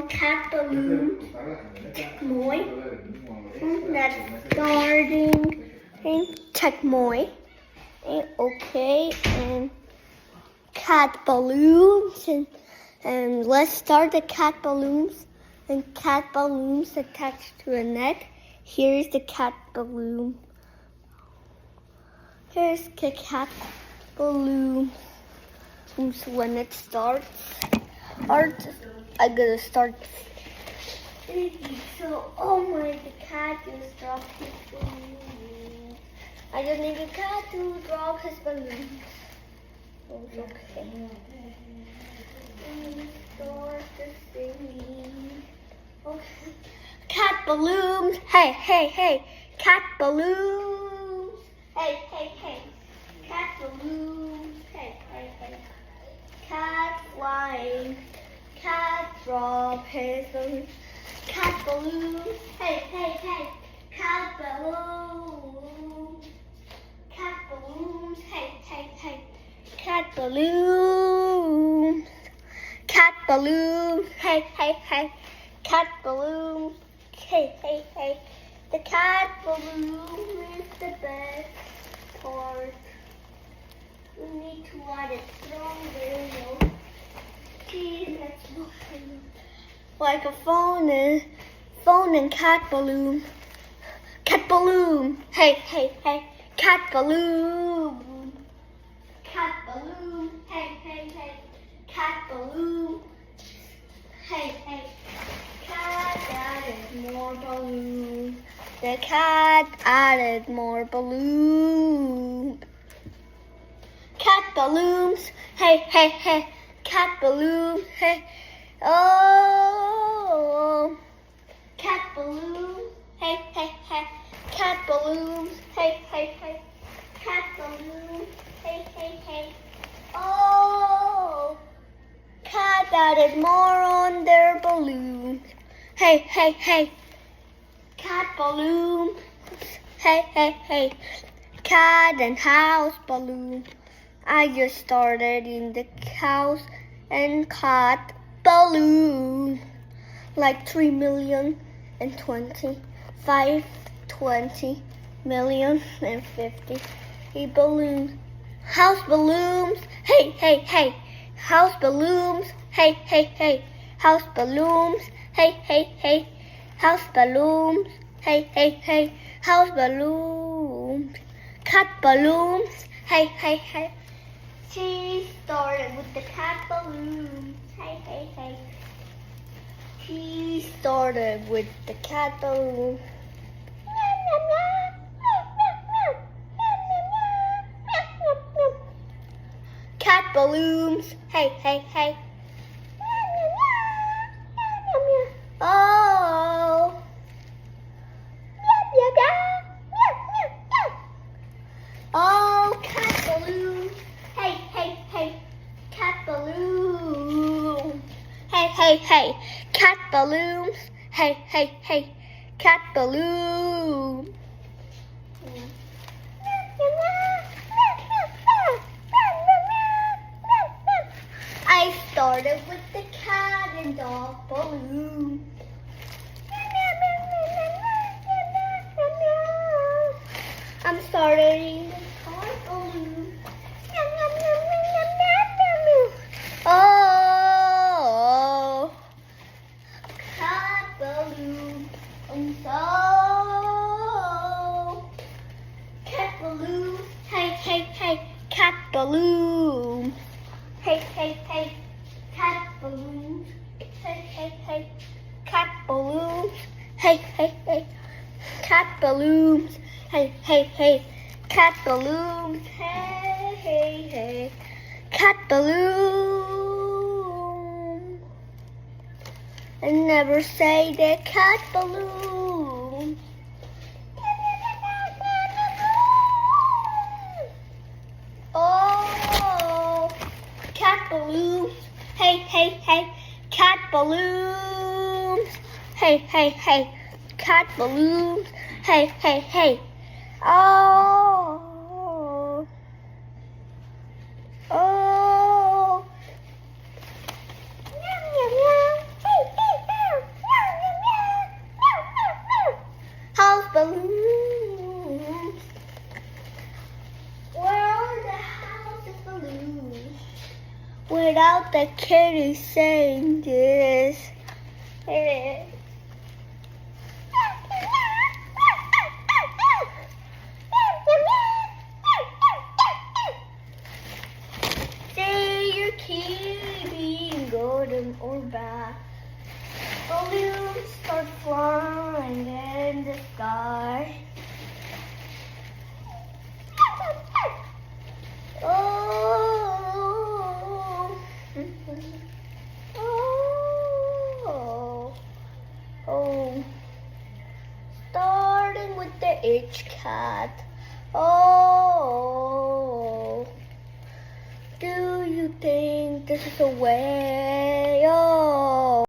cat balloons. Check more. That's starting. And check more. And okay. And cat balloons. And let's start the cat balloons. And cat balloons attached to a neck. Here's the cat balloon. Here's the cat balloon. When it starts, I'm gonna start. So, oh my, the cat just dropped his balloon. I just need the cat to drop his balloon. Oh, it's okay. And start the singing. Okay. Cat balloons. Hey, hey, hey. Cat balloons. Hey, hey, hey. Cat balloons. Hey, hey, hey. Cat flying. Cat drop his balloon. Cat balloon. Hey, hey, hey. Cat balloon. Cat balloons. Hey, hey, hey. Cat balloon. Cat balloon. Hey, hey, hey. Cat balloon. Hey, hey, hey. The cat balloon is the best part. We need to let it stronger, you know. Geez, that's like a phone and cat balloon. Cat balloon. Hey, hey, hey. Cat balloon. Cat balloon. Hey, hey, hey. Cat balloon. Hey, hey. Cat added more balloon. The cat added more balloon. Cat balloons. Hey, hey, hey. Cat balloon. Hey. Oh. Cat balloon. Hey, hey, hey. Cat balloons. Hey, hey, hey. Cat balloon. Hey, hey, hey. Oh. Cat added more on their balloon. Hey, hey, hey. Cat balloon. Hey, hey, hey. Cat and house balloon. I just started in the house and cat balloon. Like 3,000,020,520,000,050 balloons. House balloons. Hey, hey, hey. House balloons. Hey, hey, hey. House balloons. Hey, hey, hey. House balloons. Hey, hey, hey. House balloons. Cat balloons. Hey, hey, hey. She started with the cat balloons. Hey, hey, hey. She started with the cat balloon. Cat balloons. Hey, hey, hey. Oh. Oh, cat balloon. Hey, hey, hey. Cat balloon. Hey, hey, hey. Cat balloons. Hey, hey, hey. Cat balloon. I started with the cat and dog balloon. I'm starting the car balloon. Oh, cat balloon. So, cat balloon. Hey, hey, hey, cat balloon. Hey, hey, hey, cat balloons. Hey, hey, hey, cat balloons. Hey, hey, hey, cat balloons. Hey, hey, hey, cat balloons. Hey, hey, hey, cat balloon. And never say the cat balloon. Oh, cat balloons. Hey, hey, hey, cat balloons. Hey, hey, hey, cat balloons. Hey, hey, hey. Oh. Oh. Meow, meow, meow. Hey, hey, hey. that kid is saying this. Say your kitty being golden or bad. Balloons start flying in the sky. Oh, oh, oh. Starting with the H cat. Oh, do you think this is a way?